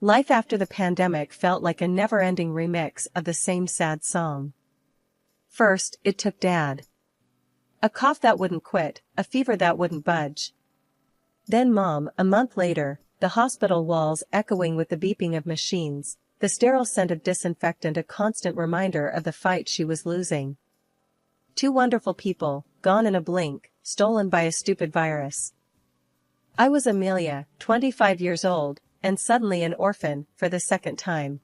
Life after the pandemic felt like a never-ending remix of the same sad song. First, it took Dad. A cough that wouldn't quit, a fever that wouldn't budge. Then Mom, a month later, the hospital walls echoing with the beeping of machines, the sterile scent of disinfectant a constant reminder of the fight she was losing. Two wonderful people, gone in a blink, stolen by a stupid virus. I was Amelia, 25 years old, and suddenly an orphan, for the second time.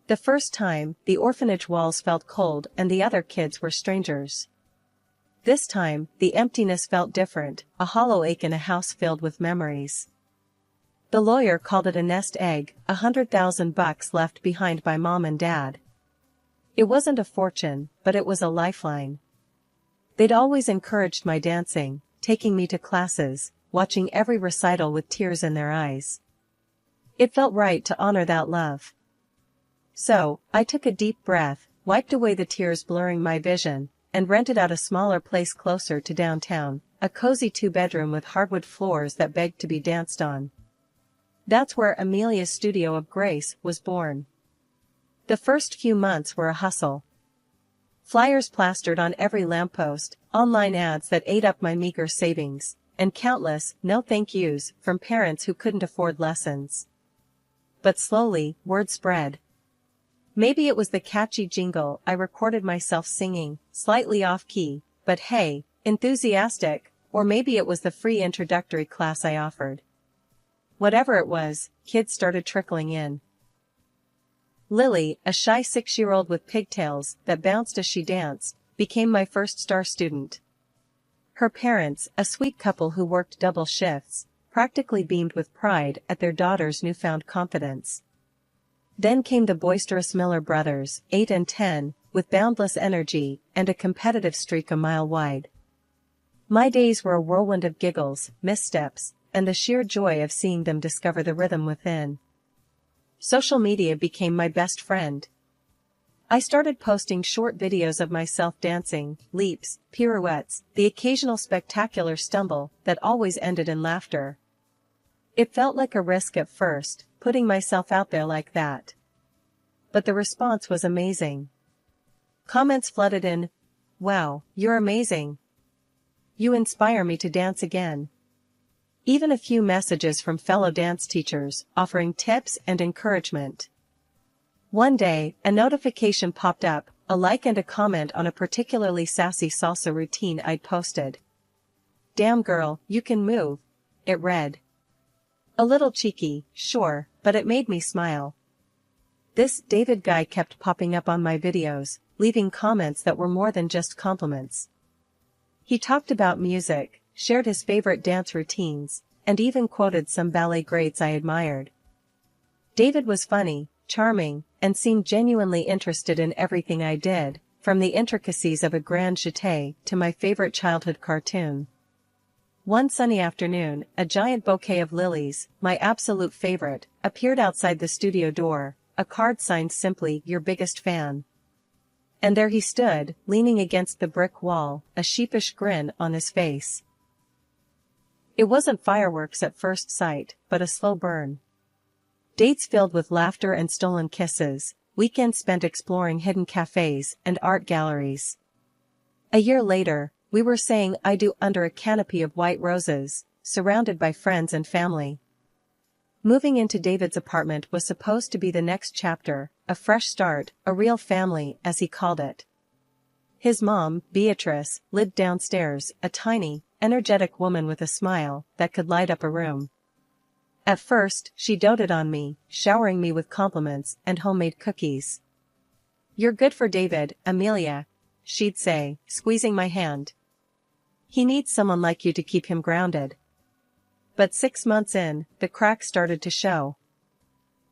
The first time, the orphanage walls felt cold and the other kids were strangers. This time, the emptiness felt different, a hollow ache in a house filled with memories. The lawyer called it a nest egg, $100,000 left behind by Mom and Dad. It wasn't a fortune, but it was a lifeline. They'd always encouraged my dancing, taking me to classes, watching every recital with tears in their eyes. It felt right to honor that love. So, I took a deep breath, wiped away the tears blurring my vision, and rented out a smaller place closer to downtown, a cozy 2-bedroom with hardwood floors that begged to be danced on. That's where Amelia's Studio of Grace was born. The first few months were a hustle. Flyers plastered on every lamppost, online ads that ate up my meager savings, and countless no thank yous from parents who couldn't afford lessons. But slowly, word spread. Maybe it was the catchy jingle I recorded myself singing, slightly off-key, but hey, enthusiastic, or maybe it was the free introductory class I offered. Whatever it was, kids started trickling in. Lily, a shy 6-year-old with pigtails that bounced as she danced, became my first star student. Her parents, a sweet couple who worked double shifts, practically beamed with pride at their daughter's newfound confidence. Then came the boisterous Miller brothers, 8 and 10, with boundless energy and a competitive streak a mile wide. My days were a whirlwind of giggles, missteps, and the sheer joy of seeing them discover the rhythm within. Social media became my best friend. I started posting short videos of myself dancing, leaps, pirouettes, the occasional spectacular stumble that always ended in laughter. It felt like a risk at first, putting myself out there like that. But the response was amazing. Comments flooded in. Wow, you're amazing. You inspire me to dance again. Even a few messages from fellow dance teachers, offering tips and encouragement. One day, a notification popped up, a like and a comment on a particularly sassy salsa routine I'd posted. "Damn girl, you can move," it read. A little cheeky, sure, but it made me smile. This David guy kept popping up on my videos, leaving comments that were more than just compliments. He talked about music, shared his favorite dance routines, and even quoted some ballet greats I admired. David was funny, charming, and seemed genuinely interested in everything I did, from the intricacies of a grand jeté to my favorite childhood cartoon. One sunny afternoon, a giant bouquet of lilies, my absolute favorite, appeared outside the studio door, a card signed simply, "Your biggest fan." And there he stood, leaning against the brick wall, a sheepish grin on his face. It wasn't fireworks at first sight, but a slow burn. Dates filled with laughter and stolen kisses, weekends spent exploring hidden cafes and art galleries. A year later, we were saying I do under a canopy of white roses, surrounded by friends and family. Moving into David's apartment was supposed to be the next chapter, a fresh start, a real family, as he called it. His mom, Beatrice, lived downstairs, a tiny, energetic woman with a smile that could light up a room. At first, she doted on me, showering me with compliments and homemade cookies. "You're good for David, Amelia," she'd say, squeezing my hand. "He needs someone like you to keep him grounded." But 6 months in, the cracks started to show.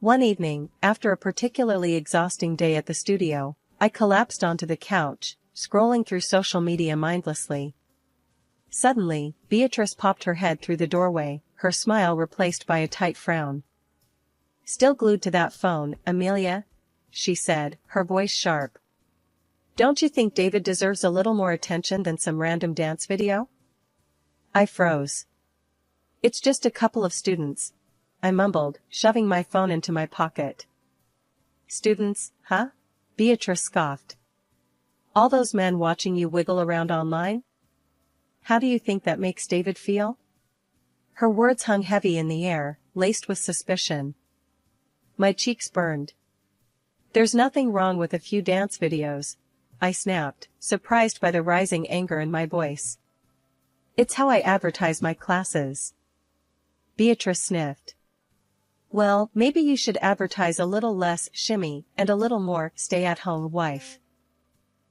One evening, after a particularly exhausting day at the studio, I collapsed onto the couch, scrolling through social media mindlessly. Suddenly, Beatrice popped her head through the doorway, her smile replaced by a tight frown. "Still glued to that phone, Amelia?" she said, her voice sharp. "Don't you think David deserves a little more attention than some random dance video?" I froze. "It's just a couple of students. I mumbled, shoving my phone into my pocket. Students, huh? Beatrice scoffed. All those men watching you wiggle around online? How do you think that makes David feel? Her words hung heavy in the air, laced with suspicion. My cheeks burned. There's nothing wrong with a few dance videos, I snapped, surprised by the rising anger in my voice. It's how I advertise my classes. Beatrice sniffed. Well, maybe you should advertise a little less shimmy and a little more stay-at-home wife.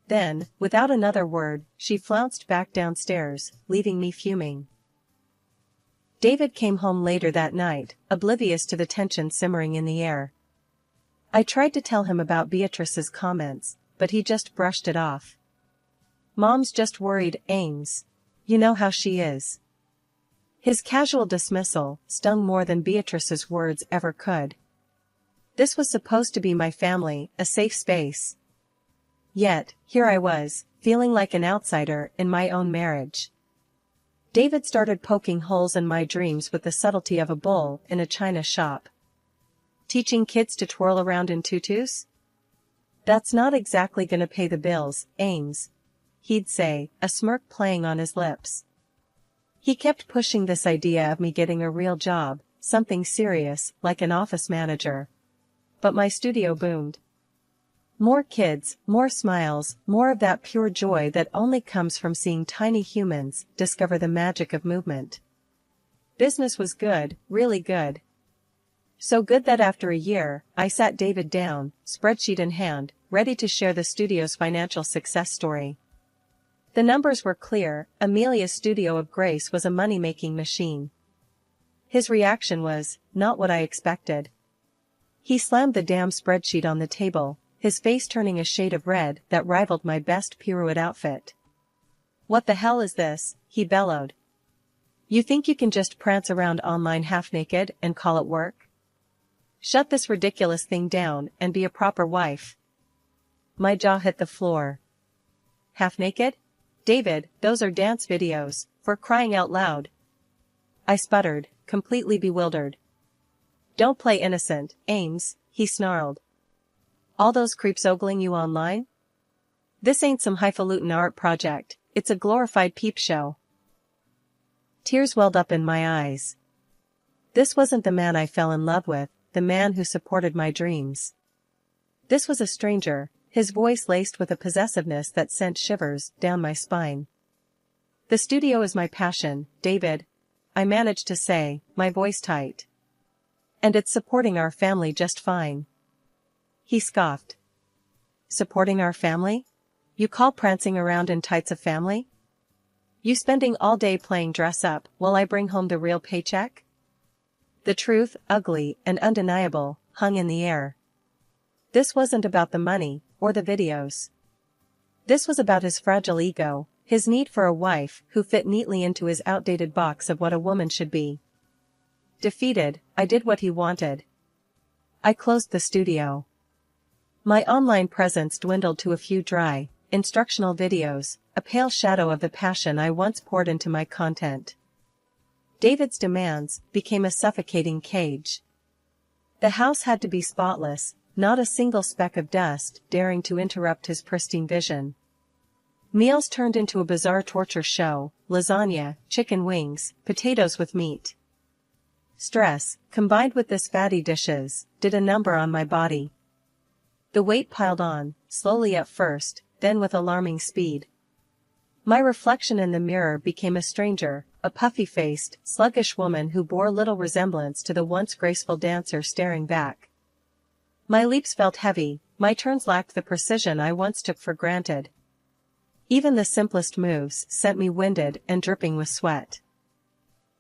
Then, without another word, she flounced back downstairs, leaving me fuming. David came home later that night, oblivious to the tension simmering in the air. I tried to tell him about Beatrice's comments, but he just brushed it off. Mom's just worried, Ames. You know how she is. His casual dismissal stung more than Beatrice's words ever could. This was supposed to be my family, a safe space. Yet, here I was, feeling like an outsider in my own marriage. David started poking holes in my dreams with the subtlety of a bull in a china shop. Teaching kids to twirl around in tutus? That's not exactly gonna pay the bills, Ames, he'd say, a smirk playing on his lips. He kept pushing this idea of me getting a real job, something serious, like an office manager. But my studio boomed. More kids, more smiles, more of that pure joy that only comes from seeing tiny humans discover the magic of movement. Business was good, really good. So good that after a year, I sat David down, spreadsheet in hand, ready to share the studio's financial success story. The numbers were clear. Amelia's Studio of Grace was a money-making machine. His reaction was not what I expected. He slammed the damn spreadsheet on the table, his face turning a shade of red that rivaled my best pirouette outfit. What the hell is this? He bellowed. You think you can just prance around online half-naked and call it work? Shut this ridiculous thing down and be a proper wife. My jaw hit the floor. Half-naked? David, those are dance videos, for crying out loud. I sputtered, completely bewildered. Don't play innocent, Ames, he snarled. All those creeps ogling you online? This ain't some highfalutin art project, it's a glorified peep show. Tears welled up in my eyes. This wasn't the man I fell in love with, the man who supported my dreams. This was a stranger, his voice laced with a possessiveness that sent shivers down my spine. The studio is my passion, David, I managed to say, my voice tight. And it's supporting our family just fine. He scoffed. Supporting our family? You call prancing around in tights a family? You spending all day playing dress up while I bring home the real paycheck? The truth, ugly and undeniable, hung in the air. This wasn't about the money, or the videos. This was about his fragile ego, his need for a wife who fit neatly into his outdated box of what a woman should be. Defeated, I did what he wanted. I closed the studio. My online presence dwindled to a few dry, instructional videos, a pale shadow of the passion I once poured into my content. David's demands became a suffocating cage. The house had to be spotless, not a single speck of dust daring to interrupt his pristine vision. Meals turned into a bizarre torture show, lasagna, chicken wings, potatoes with meat. Stress, combined with this fatty dishes, did a number on my body. The weight piled on, slowly at first, then with alarming speed. My reflection in the mirror became a stranger, a puffy-faced, sluggish woman who bore little resemblance to the once graceful dancer staring back. My leaps felt heavy, my turns lacked the precision I once took for granted. Even the simplest moves sent me winded and dripping with sweat.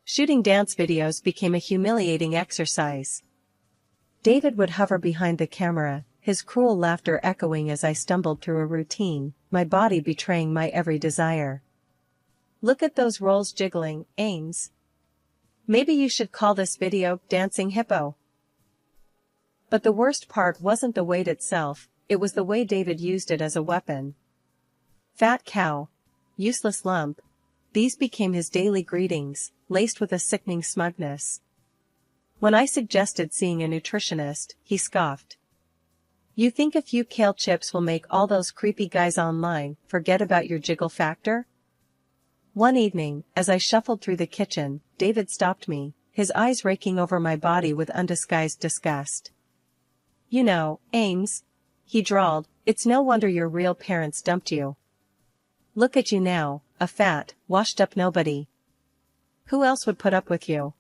Shooting dance videos became a humiliating exercise. David would hover behind the camera, his cruel laughter echoing as I stumbled through a routine, my body betraying my every desire. Look at those rolls jiggling, Ames. Maybe you should call this video Dancing Hippo. But the worst part wasn't the weight itself, it was the way David used it as a weapon. Fat cow. Useless lump. These became his daily greetings, laced with a sickening smugness. When I suggested seeing a nutritionist, he scoffed. You think a few kale chips will make all those creepy guys online forget about your jiggle factor? One evening, as I shuffled through the kitchen, David stopped me, his eyes raking over my body with undisguised disgust. You know, Ames, he drawled, it's no wonder your real parents dumped you. Look at you now, a fat, washed-up nobody. Who else would put up with you?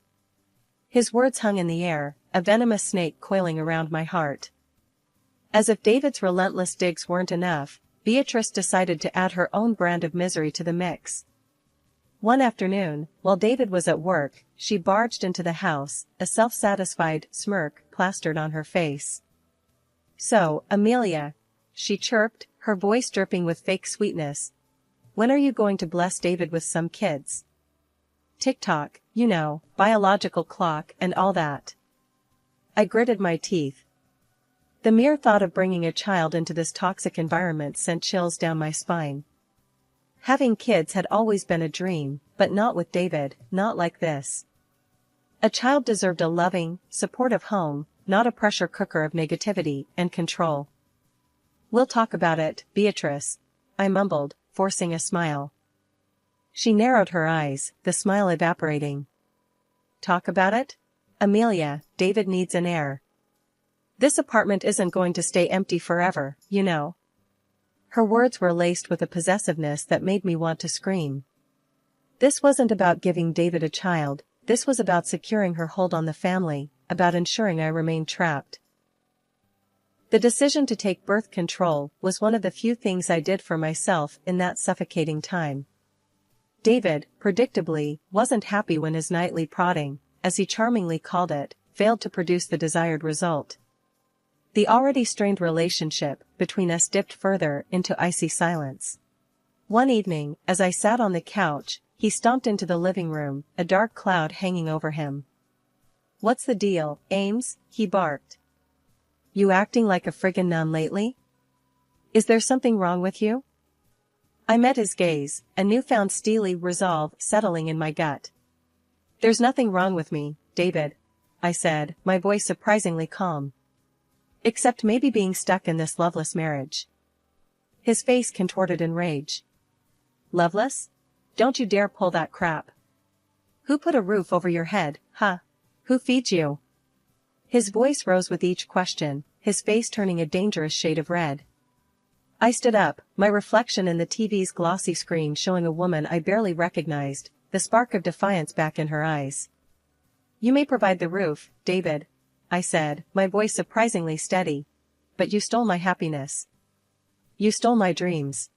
His words hung in the air, a venomous snake coiling around my heart. As if David's relentless digs weren't enough, Beatrice decided to add her own brand of misery to the mix. One afternoon, while David was at work, she barged into the house, a self-satisfied smirk plastered on her face. So, Amelia, she chirped, her voice dripping with fake sweetness. When are you going to bless David with some kids? Tick-tock, you know, biological clock and all that. I gritted my teeth. The mere thought of bringing a child into this toxic environment sent chills down my spine. Having kids had always been a dream, but not with David, not like this. A child deserved a loving, supportive home, not a pressure cooker of negativity and control. We'll talk about it, Beatrice, I mumbled, forcing a smile. She narrowed her eyes, the smile evaporating. Talk about it? Amelia, David needs an heir. This apartment isn't going to stay empty forever, you know. Her words were laced with a possessiveness that made me want to scream. This wasn't about giving David a child, this was about securing her hold on the family, about ensuring I remained trapped. The decision to take birth control was one of the few things I did for myself in that suffocating time. David, predictably, wasn't happy when his nightly prodding, as he charmingly called it, failed to produce the desired result. The already strained relationship between us dipped further into icy silence. One evening, as I sat on the couch, he stomped into the living room, a dark cloud hanging over him. What's the deal, Ames? He barked. You acting like a friggin' nun lately? Is there something wrong with you? I met his gaze, a newfound steely resolve settling in my gut. There's nothing wrong with me, David, I said, my voice surprisingly calm. Except maybe being stuck in this loveless marriage. His face contorted in rage. Loveless? Don't you dare pull that crap. Who put a roof over your head, huh? Who feeds you? His voice rose with each question, his face turning a dangerous shade of red. I stood up, my reflection in the TV's glossy screen showing a woman I barely recognized, the spark of defiance back in her eyes. You may provide the roof, David, I said, my voice surprisingly steady. But you stole my happiness. You stole my dreams.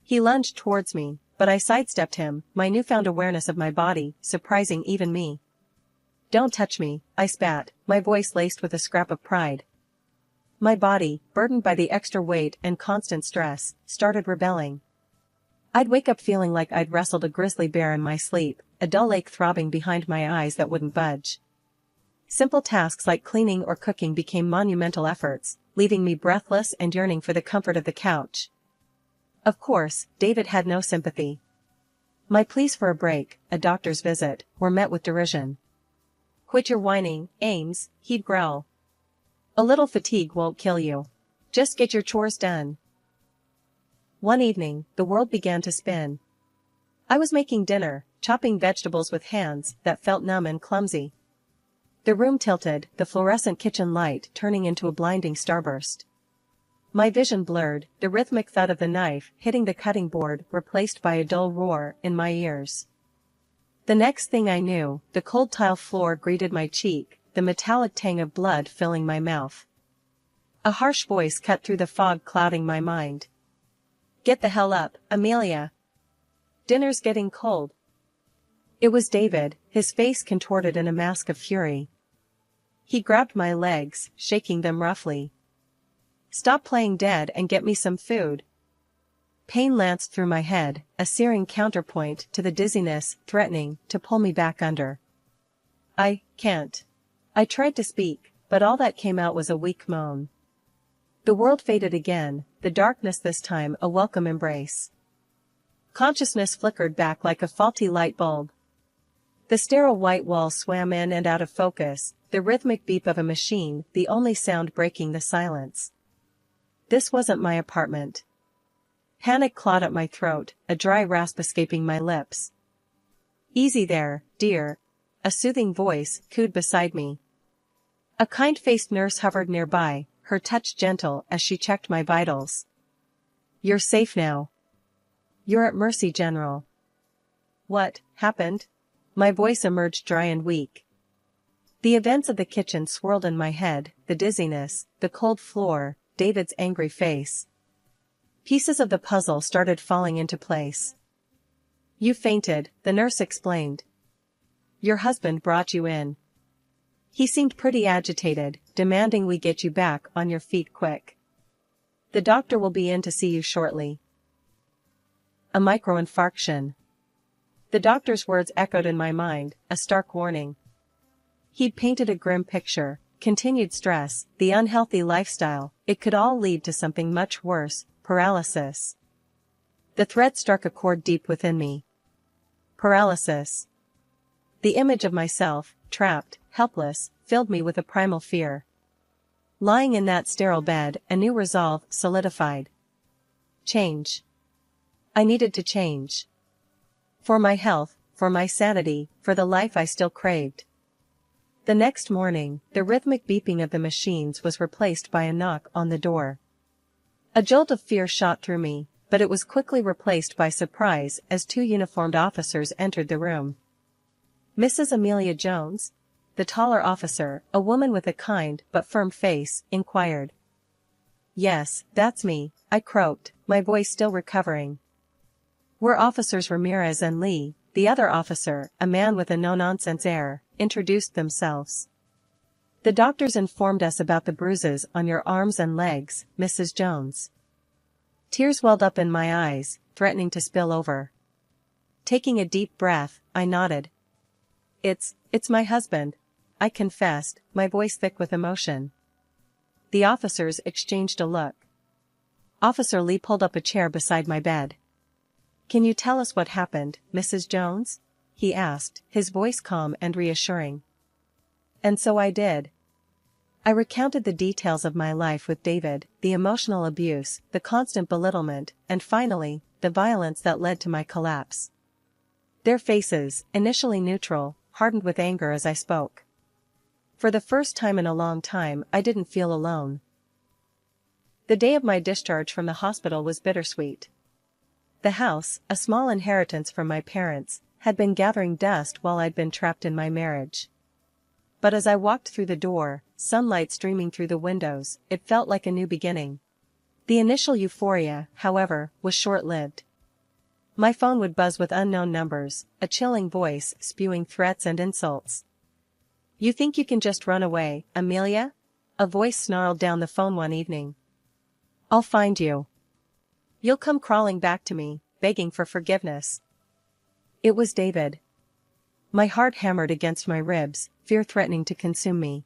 He lunged towards me, but I sidestepped him, my newfound awareness of my body, surprising even me. Don't touch me, I spat, my voice laced with a scrap of pride. My body, burdened by the extra weight and constant stress, started rebelling. I'd wake up feeling like I'd wrestled a grizzly bear in my sleep, a dull ache throbbing behind my eyes that wouldn't budge. Simple tasks like cleaning or cooking became monumental efforts, leaving me breathless and yearning for the comfort of the couch. Of course, David had no sympathy. My pleas for a break, a doctor's visit, were met with derision. Quit your whining, Ames, he'd growl. A little fatigue won't kill you. Just get your chores done. One evening, the world began to spin. I was making dinner, chopping vegetables with hands that felt numb and clumsy. The room tilted, the fluorescent kitchen light turning into a blinding starburst. My vision blurred, the rhythmic thud of the knife hitting the cutting board replaced by a dull roar in my ears. The next thing I knew, the cold tile floor greeted my cheek, the metallic tang of blood filling my mouth. A harsh voice cut through the fog clouding my mind. Get the hell up, Amelia. Dinner's getting cold. It was David, his face contorted in a mask of fury. He grabbed my legs, shaking them roughly. Stop playing dead and get me some food. Pain lanced through my head, a searing counterpoint to the dizziness threatening to pull me back under. I can't. I tried to speak, but all that came out was a weak moan. The world faded again, the darkness this time a welcome embrace. Consciousness flickered back like a faulty light bulb. The sterile white wall swam in and out of focus, the rhythmic beep of a machine the only sound breaking the silence. This wasn't my apartment. Panic clawed at my throat, a dry rasp escaping my lips. "Easy there, dear," a soothing voice cooed beside me. A kind-faced nurse hovered nearby, her touch gentle as she checked my vitals. "You're safe now. You're at mercy, General." "What happened?" My voice emerged dry and weak. The events of the kitchen swirled in my head, the dizziness, the cold floor, David's angry face. Pieces of the puzzle started falling into place. "You fainted," the nurse explained. "Your husband brought you in. He seemed pretty agitated, demanding we get you back on your feet quick. The doctor will be in to see you shortly." A microinfarction. The doctor's words echoed in my mind, a stark warning. He'd painted a grim picture: continued stress, the unhealthy lifestyle, it could all lead to something much worse: paralysis. The threat struck a chord deep within me. Paralysis. The image of myself, trapped, helpless, filled me with a primal fear. Lying in that sterile bed, a new resolve solidified. Change. I needed to change. For my health, for my sanity, for the life I still craved. The next morning, the rhythmic beeping of the machines was replaced by a knock on the door. A jolt of fear shot through me, but it was quickly replaced by surprise as two uniformed officers entered the room. "Mrs. Amelia Jones?" The taller officer, a woman with a kind but firm face, inquired. "Yes, that's me," I croaked, my voice still recovering. "We're Officers Ramirez and Lee," the other officer, a man with a no-nonsense air, introduced themselves. "The doctors informed us about the bruises on your arms and legs, Mrs. Jones." Tears welled up in my eyes, threatening to spill over. Taking a deep breath, I nodded. It's my husband," I confessed, my voice thick with emotion. The officers exchanged a look. Officer Lee pulled up a chair beside my bed. "Can you tell us what happened, Mrs. Jones?" he asked, his voice calm and reassuring. And so I did. I recounted the details of my life with David, the emotional abuse, the constant belittlement, and finally, the violence that led to my collapse. Their faces, initially neutral, hardened with anger as I spoke. For the first time in a long time, I didn't feel alone. The day of my discharge from the hospital was bittersweet. The house, a small inheritance from my parents, had been gathering dust while I'd been trapped in my marriage. But as I walked through the door, sunlight streaming through the windows, it felt like a new beginning. The initial euphoria, however, was short-lived. My phone would buzz with unknown numbers, a chilling voice spewing threats and insults. "You think you can just run away, Amelia?" a voice snarled down the phone one evening. "I'll find you. You'll come crawling back to me, begging for forgiveness." It was David. My heart hammered against my ribs, fear threatening to consume me.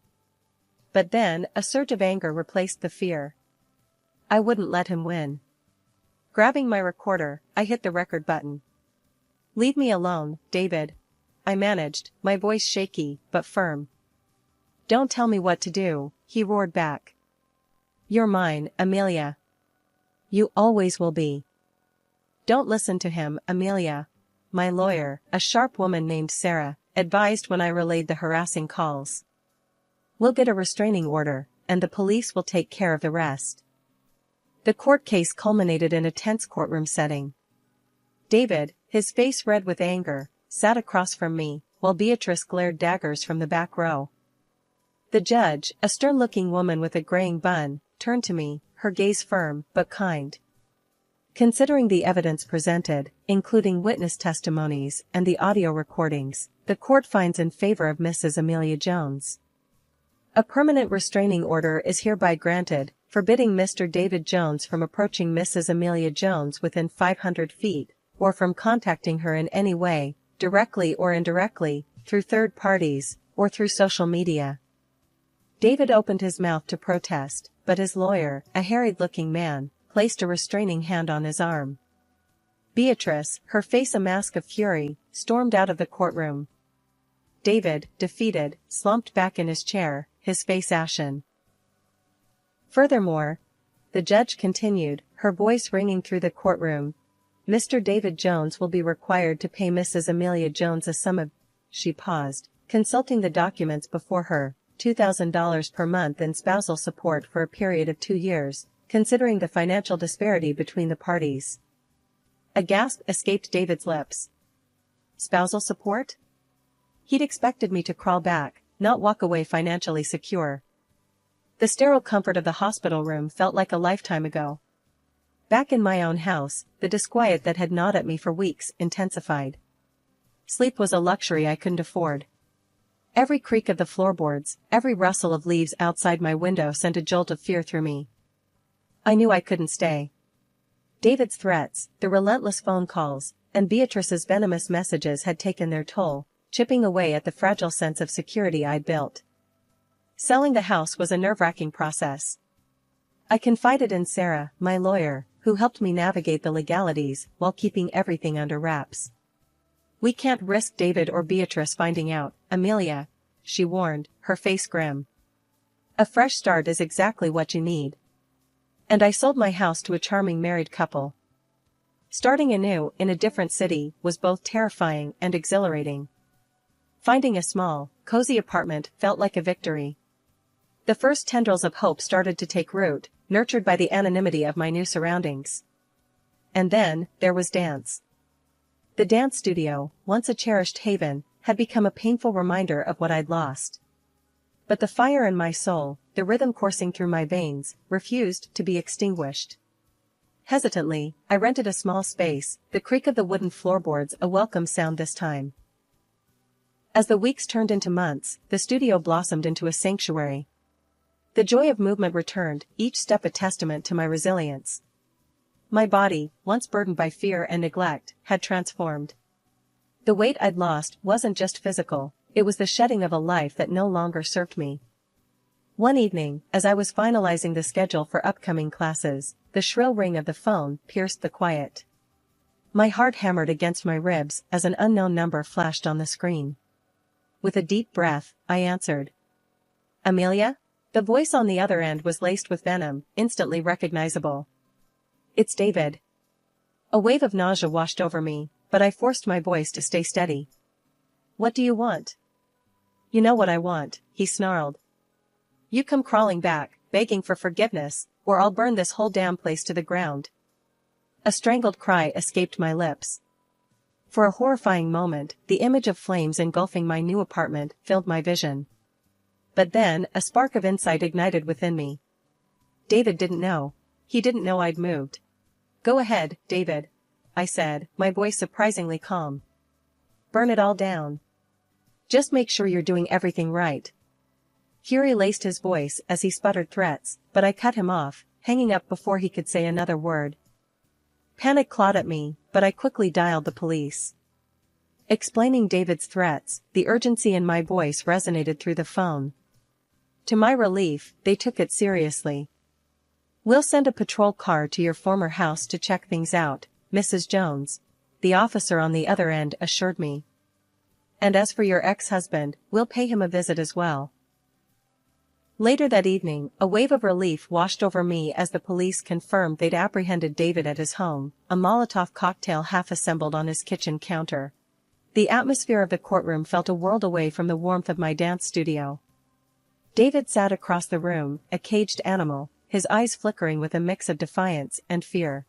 But then, a surge of anger replaced the fear. I wouldn't let him win. Grabbing my recorder, I hit the record button. "Leave me alone, David," I managed, my voice shaky, but firm. "Don't tell me what to do," he roared back. "You're mine, Amelia. You always will be." "Don't listen to him, Amelia," my lawyer, a sharp woman named Sarah, advised when I relayed the harassing calls. "We'll get a restraining order, and the police will take care of the rest." The court case culminated in a tense courtroom setting. David, his face red with anger, sat across from me, while Beatrice glared daggers from the back row. The judge, a stern-looking woman with a graying bun, turned to me, her gaze firm but kind. "Considering the evidence presented, including witness testimonies and the audio recordings, the court finds in favor of Mrs. Amelia Jones. A permanent restraining order is hereby granted, forbidding Mr. David Jones from approaching Mrs. Amelia Jones within 500 feet, or from contacting her in any way, directly or indirectly, through third parties, or through social media." David opened his mouth to protest, but his lawyer, a harried-looking man, placed a restraining hand on his arm. Beatrice, her face a mask of fury, stormed out of the courtroom. David, defeated, slumped back in his chair, his face ashen. Furthermore, the judge continued, her voice ringing through the courtroom, Mr. David Jones will be required to pay Mrs. Amelia Jones a sum of, she paused, consulting the documents before her, $2,000 per month in spousal support for a period of 2 years, considering the financial disparity between the parties. A gasp escaped David's lips. Spousal support? He'd expected me to crawl back, not walk away financially secure. The sterile comfort of the hospital room felt like a lifetime ago. Back in my own house, the disquiet that had gnawed at me for weeks intensified. Sleep was a luxury I couldn't afford. Every creak of the floorboards, every rustle of leaves outside my window sent a jolt of fear through me. I knew I couldn't stay. David's threats, the relentless phone calls, and Beatrice's venomous messages had taken their toll, chipping away at the fragile sense of security I'd built. Selling the house was a nerve-wracking process. I confided in Sarah, my lawyer, who helped me navigate the legalities while keeping everything under wraps. We can't risk David or Beatrice finding out, Amelia, she warned, her face grim. A fresh start is exactly what you need. And I sold my house to a charming married couple. Starting anew in a different city was both terrifying and exhilarating. Finding a small, cozy apartment felt like a victory. The first tendrils of hope started to take root, nurtured by the anonymity of my new surroundings. And then, there was dance. The dance studio, once a cherished haven, had become a painful reminder of what I'd lost. But the fire in my soul, the rhythm coursing through my veins, refused to be extinguished. Hesitantly, I rented a small space, the creak of the wooden floorboards a welcome sound this time. As the weeks turned into months, the studio blossomed into a sanctuary. The joy of movement returned, each step a testament to my resilience. My body, once burdened by fear and neglect, had transformed. The weight I'd lost wasn't just physical, it was the shedding of a life that no longer served me. One evening, as I was finalizing the schedule for upcoming classes, the shrill ring of the phone pierced the quiet. My heart hammered against my ribs as an unknown number flashed on the screen. With a deep breath, I answered. Amelia? The voice on the other end was laced with venom, instantly recognizable. It's David. A wave of nausea washed over me, but I forced my voice to stay steady. What do you want? You know what I want, he snarled. You come crawling back, begging for forgiveness, or I'll burn this whole damn place to the ground. A strangled cry escaped my lips. For a horrifying moment, the image of flames engulfing my new apartment filled my vision. But then, a spark of insight ignited within me. David didn't know. He didn't know I'd moved. Go ahead, David, I said, my voice surprisingly calm. Burn it all down. Just make sure you're doing everything right. Fury laced his voice as he sputtered threats, but I cut him off, hanging up before he could say another word. Panic clawed at me, but I quickly dialed the police. Explaining David's threats, the urgency in my voice resonated through the phone. To my relief, they took it seriously. We'll send a patrol car to your former house to check things out, Mrs. Jones, the officer on the other end assured me. And as for your ex-husband, we'll pay him a visit as well. Later that evening, a wave of relief washed over me as the police confirmed they'd apprehended David at his home, a Molotov cocktail half-assembled on his kitchen counter. The atmosphere of the courtroom felt a world away from the warmth of my dance studio. David sat across the room, a caged animal, his eyes flickering with a mix of defiance and fear.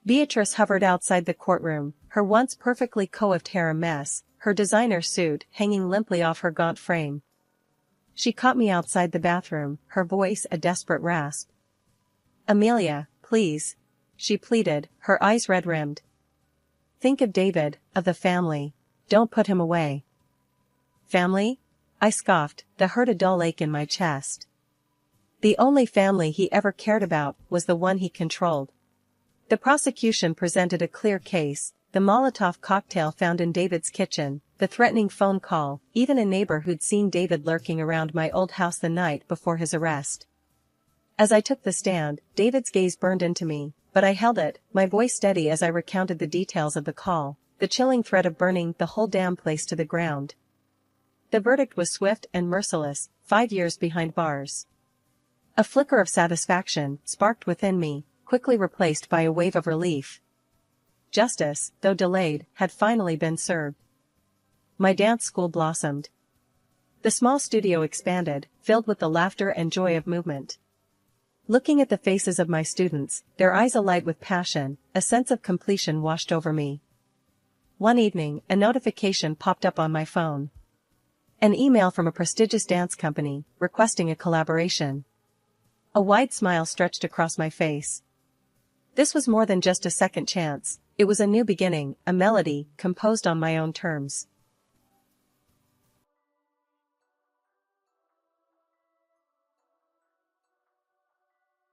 Beatrice hovered outside the courtroom, her once perfectly coiffed hair a mess, her designer suit hanging limply off her gaunt frame. She caught me outside the bathroom, her voice a desperate rasp. Amelia, please, she pleaded, her eyes red-rimmed. Think of David, of the family. Don't put him away. Family? I scoffed, the hurt a dull ache in my chest. The only family he ever cared about was the one he controlled. The prosecution presented a clear case, the Molotov cocktail found in David's kitchen, the threatening phone call, even a neighbor who'd seen David lurking around my old house the night before his arrest. As I took the stand, David's gaze burned into me, but I held it, my voice steady as I recounted the details of the call, the chilling threat of burning the whole damn place to the ground. The verdict was swift and merciless, 5 years behind bars. A flicker of satisfaction sparked within me, quickly replaced by a wave of relief. Justice, though delayed, had finally been served. My dance school blossomed. The small studio expanded, filled with the laughter and joy of movement. Looking at the faces of my students, their eyes alight with passion, a sense of completion washed over me. One evening, a notification popped up on my phone. An email from a prestigious dance company, requesting a collaboration. A wide smile stretched across my face. This was more than just a second chance, it was a new beginning, a melody, composed on my own terms.